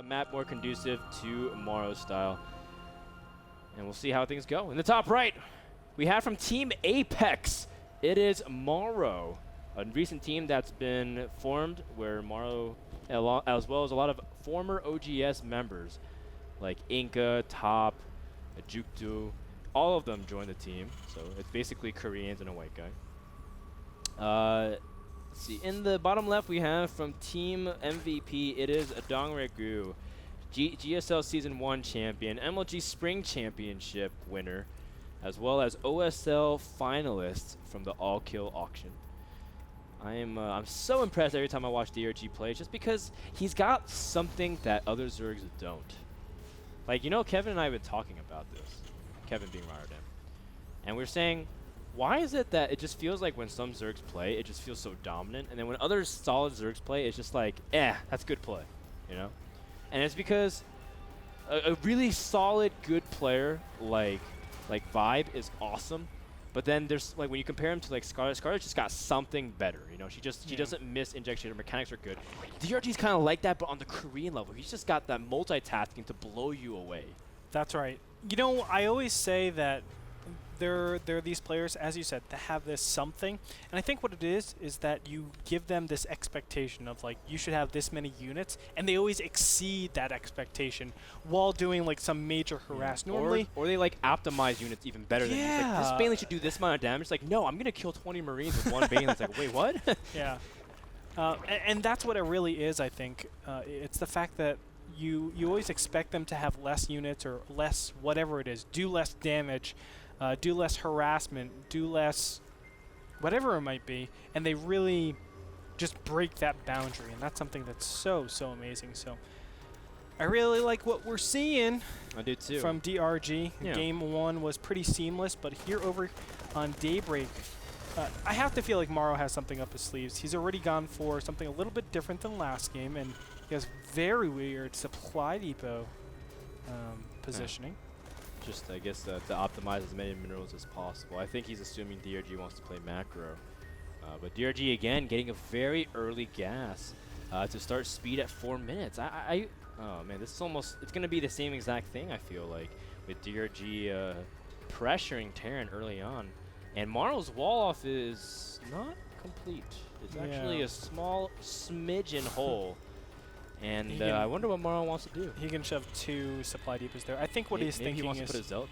a map more conducive to Morrow style. And we'll see how things go. In the top right, we have from Team Apex, it is Morrow, a recent team that's been formed where Morrow, as well as a lot of former OGS members, like Inca, Top, Jukdu, all of them joined the team. So it's basically Koreans and a white guy. Let's see, in the bottom left we have from Team MVP, it is Dongraegu, GSL Season 1 champion, MLG Spring Championship winner, as well as OSL finalist from the All Kill auction. I'm so impressed every time I watch DRG play, just because he's got something that other Zergs don't. Like, you know, Kevin and I have been talking about this, Kevin being Rotterdam, and we're saying, why is it that it just feels like when some Zergs play, it just feels so dominant, and then when other solid Zergs play, it's just like, that's good play, you know? And it's because a really solid, good player like Vibe is awesome, but then there's like when you compare him to like Scarlet, Scarlet's just got something better, you know? She doesn't miss injection, her mechanics are good. DRG's kind of like that, but on the Korean level, he's just got that multitasking to blow you away. That's right. You know, I always say that there are these players, as you said, that have this something, and I think what it is that you give them this expectation of like, you should have this many units, and they always exceed that expectation while doing like some major harass. Normally, or they like optimize units even better than you. It's like, this Baneling should do this amount of damage. It's like, no, I'm gonna kill 20 Marines with one Baneling. It's like, wait, what? Yeah, and that's what it really is. I think it's the fact that you always expect them to have less units or less whatever it is, do less damage. Do less harassment, do less whatever it might be, and they really just break that boundary, and that's something that's so amazing. So I really like what we're seeing. I do too. From DRG. Yeah. Game 1 was pretty seamless, but here over on Daybreak, I have to feel like Morrow has something up his sleeves. He's already gone for something a little bit different than last game, and he has very weird supply depot positioning. Just, I guess, to optimize as many minerals as possible. I think he's assuming DRG wants to play macro. But DRG, again, getting a very early gas to start speed at 4 minutes. Oh, man, this is almost, it's going to be the same exact thing, I feel like, with DRG pressuring Terran early on. And Morrow's wall-off is not complete. It's actually a small smidgen hole. And I wonder what Morrow wants to do. He can shove 2 supply depots there. I think what he's thinking he wants is to put a Zealot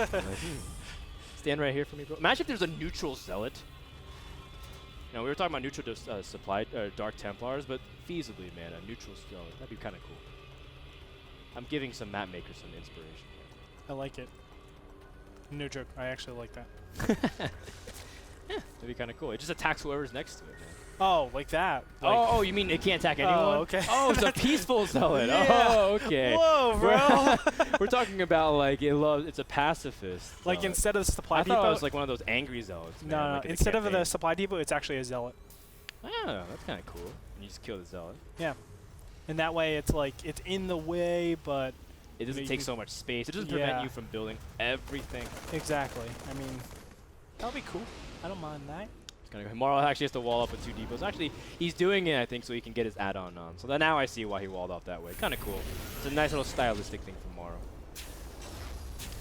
there. Stand right here for me, bro. Imagine if there's a neutral Zealot. You know, we were talking about neutral supply Dark Templars, but feasibly, man, a neutral Zealot. That'd be kind of cool. I'm giving some map makers some inspiration. I like it. No joke. I actually like that. Yeah, that'd be kind of cool. It just attacks whoever's next to it, man. Oh, like that. Like oh, you mean it can't attack anyone? Oh, okay. Oh, it's a peaceful Zealot. Yeah. Oh, okay. Whoa, bro. We're talking about like it's a pacifist. Like instead of the supply depot. I thought it was like one of those angry Zealots. No, man, no. like Instead of the supply depot, it's actually a Zealot. Oh, that's kind of cool. And you just kill the Zealot. Yeah. And that way, it's like it's in the way, but it doesn't take so much space. It doesn't prevent you from building everything. Exactly. I mean, that'll be cool. I don't mind that. Morrow actually has to wall up with 2 depots. Actually, he's doing it, I think, so he can get his add-on on. So now I see why he walled off that way. Kind of cool. It's a nice little stylistic thing for Morrow.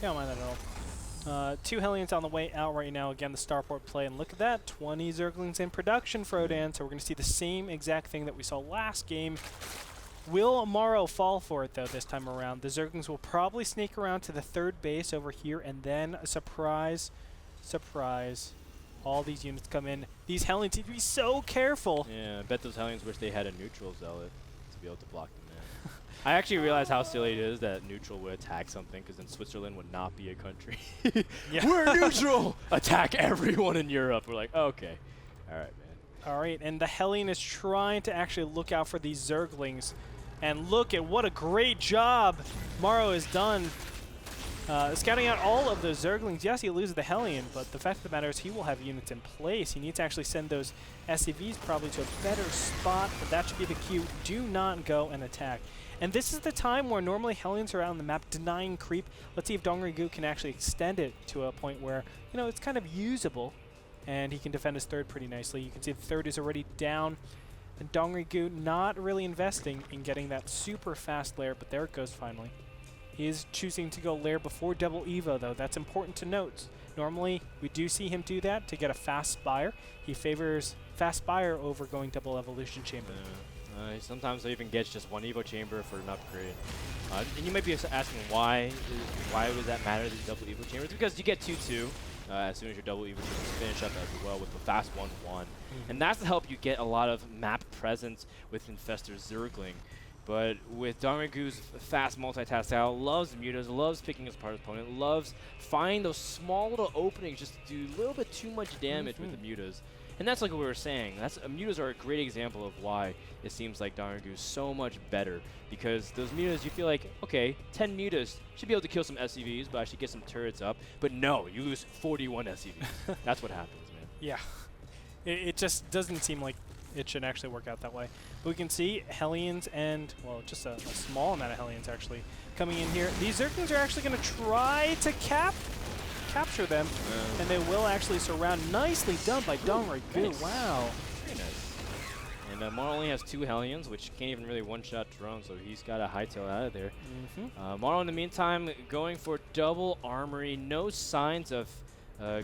Yeah, I don't mind that at all. 2 Hellions on the way out right now. Again, the Starport play. And look at that. 20 Zerglings in production, Frodan. So we're going to see the same exact thing that we saw last game. Will Morrow fall for it, though, this time around? The Zerglings will probably sneak around to the 3rd base over here. And then, surprise, all these units come in. These Hellions need to be so careful. Yeah, I bet those Hellions wish they had a neutral Zealot to be able to block them in. I actually realized how silly it is that neutral would attack something, because then Switzerland would not be a country. We're neutral! Attack everyone in Europe. We're like, okay. All right, man. All right, and the Hellion is trying to actually look out for these Zerglings. And look at what a great job Morrow has done. Scouting out all of those Zerglings. Yes, he loses the Hellion, but the fact of the matter is he will have units in place. He needs to actually send those SCVs probably to a better spot, but that should be the cue. Do not go and attack. And this is the time where normally Hellions are out on the map denying creep. Let's see if Dongraegu can actually extend it to a point where, you know, it's kind of usable, and he can defend his 3rd pretty nicely. You can see the 3rd is already down. And Dongraegu not really investing in getting that super fast lair, but there it goes finally. He is choosing to go lair before double Evo, though. That's important to note. Normally, we do see him do that to get a fast Spire. He favors fast Spire over going double Evolution Chamber. Sometimes he even gets just one Evo Chamber for an upgrade. And you might be asking why would that matter, these double Evo Chambers? Because you get 2-2 as soon as your double Evo Chambers finish up as well with the fast 1-1. And that's to help you get a lot of map presence with Infestor Zergling. But with Dongraegu's fast multitask style, loves mutas, loves picking his apart opponent, loves finding those small little openings just to do a little bit too much damage with the mutas. And that's like what we were saying. Mutas are a great example of why it seems like Dongraegu is so much better. Because those mutas, you feel like, okay, 10 mutas, should be able to kill some SCVs, but I should get some turrets up. But no, you lose 41 SCVs. That's what happens, man. Yeah. It just doesn't seem like it should actually work out that way. But we can see Hellions and, well, just a small amount of Hellions actually coming in here. These Zerglings are actually going to try to capture them, and they will actually surround. Nicely done by Dongraegu. Wow. Very nice. And Morrow only has 2 Hellions, which can't even really one-shot drone, so he's got a hightail out of there. Morrow, in the meantime, going for double armory. No signs of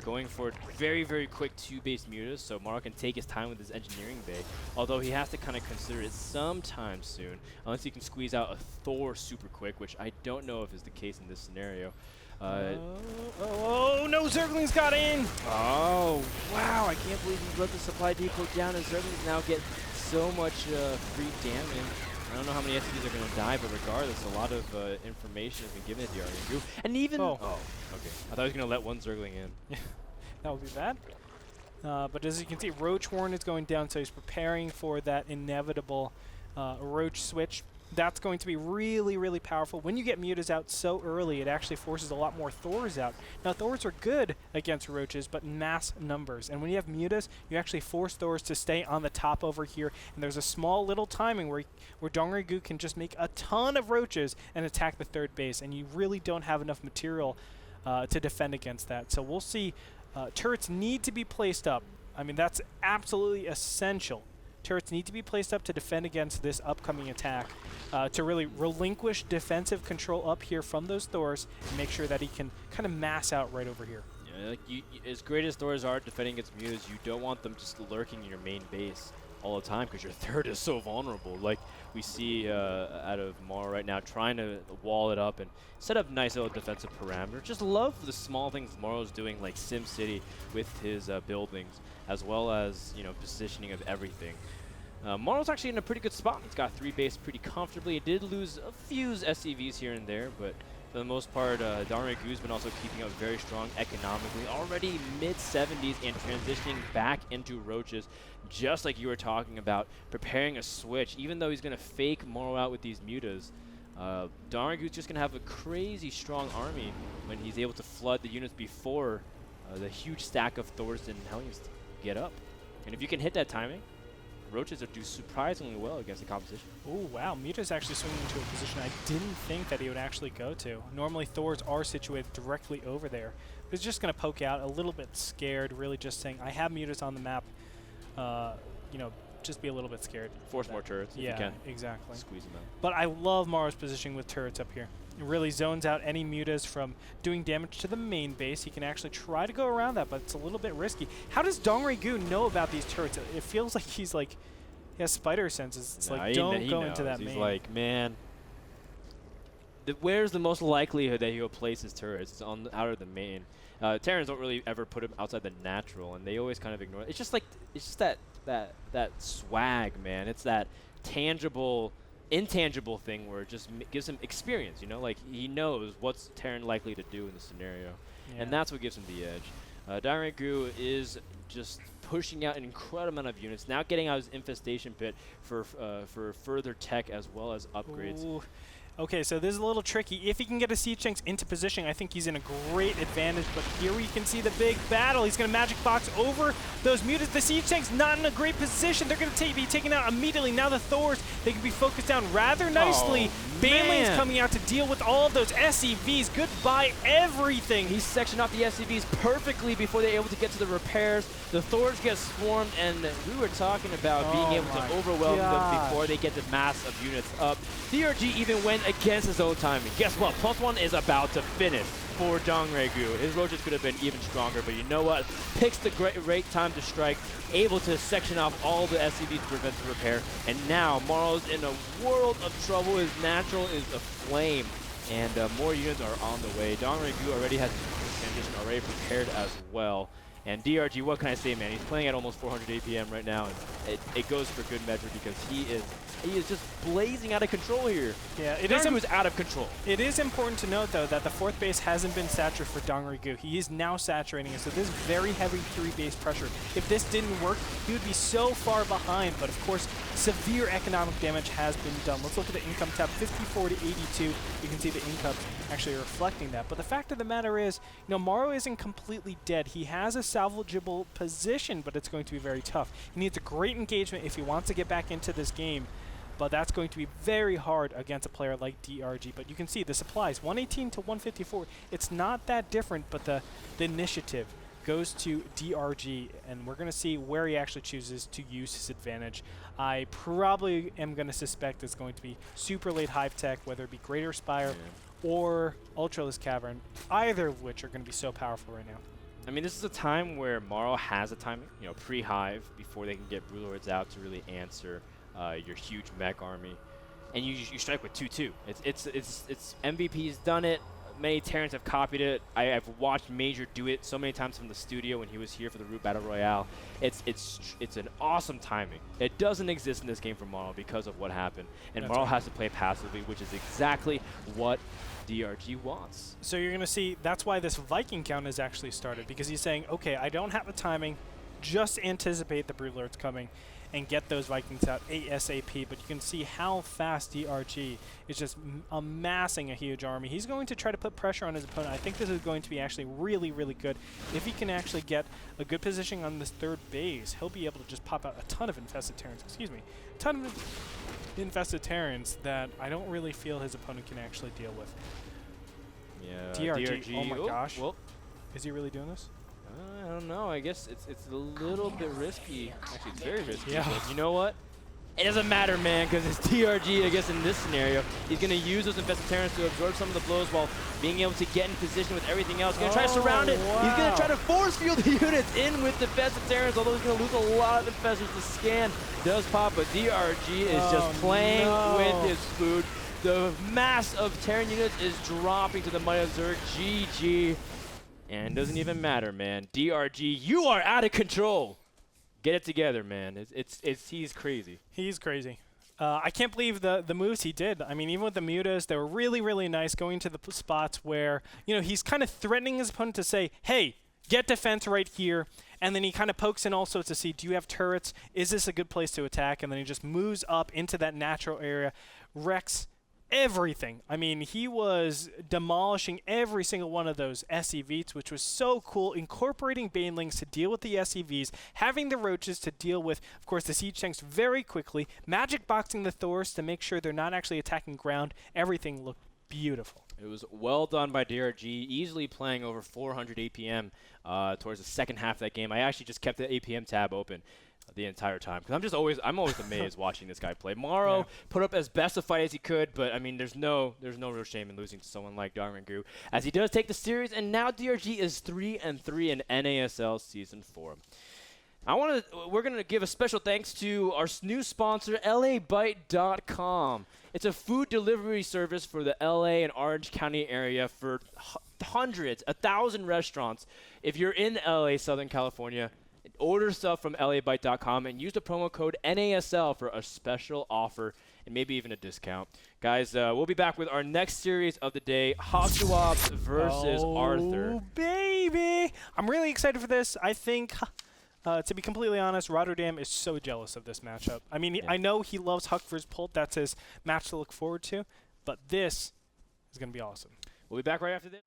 going for very, very quick 2-base mutas, so Morrow can take his time with his engineering bay, although he has to kind of consider it sometime soon, unless he can squeeze out a Thor super quick, which I don't know if is the case in this scenario. Oh, no, Zerglings got in! Oh, wow, I can't believe he let the supply depot down, and Zerglings now get so much free damage. I don't know how many SCVs are going to die, but regardless, a lot of information has been given to Dongraegu. And even... Oh, okay. I thought he was going to let one Zergling in. That would be bad. But as you can see, Roach Warren is going down, so he's preparing for that inevitable Roach switch. That's going to be really, really powerful. When you get mutas out so early, it actually forces a lot more Thors out. Now, Thors are good against Roaches, but mass numbers. And when you have mutas, you actually force Thors to stay on the top over here. And there's a small little timing where Dongraegu can just make a ton of Roaches and attack the third base. And you really don't have enough material to defend against that. So we'll see. Turrets need to be placed up. I mean, that's absolutely essential. Turrets need to be placed up to defend against this upcoming attack, to really relinquish defensive control up here from those Thors and make sure that he can kind of mass out right over here. Yeah, like as great as Thors are defending against mutas, you don't want them just lurking in your main base all the time because your third is so vulnerable. Like we see out of Morrow right now, trying to wall it up and set up nice little defensive parameter. Just love the small things Morrow's doing, like SimCity with his buildings, as well as positioning of everything. Morrow's actually in a pretty good spot. He's got 3 base pretty comfortably. He did lose a few SCVs here and there, but for the most part, Dongraegu's been also keeping up very strong economically. Already mid-70s and transitioning back into Roaches, just like you were talking about, preparing a switch. Even though he's going to fake Morrow out with these mutas, Dongraegu's just going to have a crazy strong army when he's able to flood the units before the huge stack of Thors and Hellions get up. And if you can hit that timing, Roaches do surprisingly well against the competition. Oh, wow. Muta's actually swinging into a position I didn't think that he would actually go to. Normally, Thors are situated directly over there. But he's just going to poke out, a little bit scared, really just saying, I have Mutas on the map. Just be a little bit scared. Force more turrets if you can. Exactly. Squeeze them out. But I love Morrow's positioning with turrets up here. It really zones out any mutas from doing damage to the main base. He can actually try to go around that, but it's a little bit risky. How does Dongraegu know about these turrets? It feels like he has spider senses. It's like, don't go into that main. He's like, man, where's the most likelihood that he'll place his turrets? It's out of the main. Terrans don't really ever put him outside the natural, and they always kind of ignore it. It's just that swag, man. It's that intangible thing where it just gives him experience, like he knows what's Terran likely to do in the scenario, and that's what gives him the edge. Dongraegu is just pushing out an incredible amount of units, now getting out his infestation pit for further tech as well as upgrades. Ooh. Okay, so this is a little tricky. If he can get a Siege Tanks into position, I think he's in a great advantage. But here we can see the big battle. He's going to Magic Box over those mutants. The Siege Tanks not in a great position. They're going to be taken out immediately. Now the Thors, they can be focused down rather nicely. Baneling's coming out to deal with all of those SCVs. Goodbye, everything. He's sectioned off the SCVs perfectly before they're able to get to the repairs. The Thors get swarmed, and we were talking about being able to overwhelm them before they get the mass of units up. DRG even went against his own timing. Guess what? +1 is about to finish for Dongraegu. His roaches could have been even stronger, but you know what? Picks the great time to strike, able to section off all the SCVs to prevent the repair, and now Morrow's in a world of trouble. His natural is aflame, and more units are on the way. Dongraegu already has his transition already prepared as well. And DRG, what can I say, man? He's playing at almost 400 APM right now, and it goes for good measure because he is just blazing out of control here. Yeah, Dongraegu is out of control. It is important to note, though, that the 4th base hasn't been saturated for Dongraegu. He is now saturating it, so this very heavy 3-base pressure. If this didn't work, he would be so far behind, but of course, severe economic damage has been done. Let's look at the income tab, 54 to 82. You can see the income actually reflecting that. But the fact of the matter is, you know, Morrow isn't completely dead. He has a salvageable position, but it's going to be very tough. He needs a great engagement if he wants to get back into this game, but that's going to be very hard against a player like DRG. But you can see the supplies, 118 to 154. It's not that different, but the initiative goes to DRG, and we're going to see where he actually chooses to use his advantage. I probably am going to suspect it's going to be super late Hive Tech, whether it be Greater Spire or Ultralisk Cavern, either of which are going to be so powerful right now. I mean, this is a time where Morrow has a timing, you know, pre-Hive, before they can get Broodlords out to really answer your huge mech army, and you strike with 2/2. It's MVP's done it. Many Terrans have copied it. I've watched Major do it so many times from the studio when he was here for the Root Battle Royale. It's an awesome timing. It doesn't exist in this game for Morrow because of what happened, and Morrow has to play passively, which is exactly what DRG wants. So you're going to see that's why this Viking count is actually started, because he's saying, okay, I don't have the timing, just anticipate the Broodlords coming and get those Vikings out ASAP. But you can see how fast DRG is just amassing a huge army. He's going to try to put pressure on his opponent. I think this is going to be actually really, really good. If he can actually get a good position on this 3rd base, he'll be able to just pop out a ton of infested Terrans. Excuse me. A ton of infested Terrans that I don't really feel his opponent can actually deal with. Yeah, DRG. Oh my gosh. Well, is he really doing this? I don't know. I guess it's a little bit risky. Actually, it's very risky. Yeah. But you know what? It doesn't matter, man, because it's DRG, I guess, in this scenario. He's going to use those infested Terrans to absorb some of the blows while being able to get in position with everything else. He's going to try to surround it. Wow. He's going to try to force field the units in with the infested Terrans, although he's going to lose a lot of infestors. The scan does pop, but DRG is just playing with his food. The mass of Terran units is dropping to the might of Zerg. GG. And doesn't even matter, man. DRG, you are out of control. Get it together, man. He's crazy. He's crazy. I can't believe the moves he did. I mean, even with the mutas, they were really, really nice, going to the spots where, you know, he's kind of threatening his opponent to say, hey, get defense right here. And then he kind of pokes in also to see, do you have turrets? Is this a good place to attack? And then he just moves up into that natural area, wrecks everything. I mean, he was demolishing every single one of those SCVs, which was so cool, incorporating Banelings to deal with the SCVs, having the roaches to deal with, of course, the siege tanks very quickly, magic boxing the Thors to make sure they're not actually attacking ground. Everything looked beautiful. It was well done by DRG, easily playing over 400 APM towards the second half of that game. I actually just kept the APM tab open the entire time because I'm always amazed watching this guy play. Morrow put up as best a fight as he could, but I mean there's no real shame in losing to someone like Dongraegu, as he does take the series, and now DRG is 3-3 in NASL Season 4. We're gonna give a special thanks to our new sponsor, LABite.com. It's a food delivery service for the LA and Orange County area for hundreds, 1,000 restaurants. If you're in LA, Southern California, order stuff from LABite.com and use the promo code NASL for a special offer and maybe even a discount. Guys, we'll be back with our next series of the day, Hawkswabs versus Arthur. Oh, baby! I'm really excited for this. I think, to be completely honest, Rotterdam is so jealous of this matchup. I mean, I know he loves Huck versus Pult. That's his match to look forward to. But this is going to be awesome. We'll be back right after this.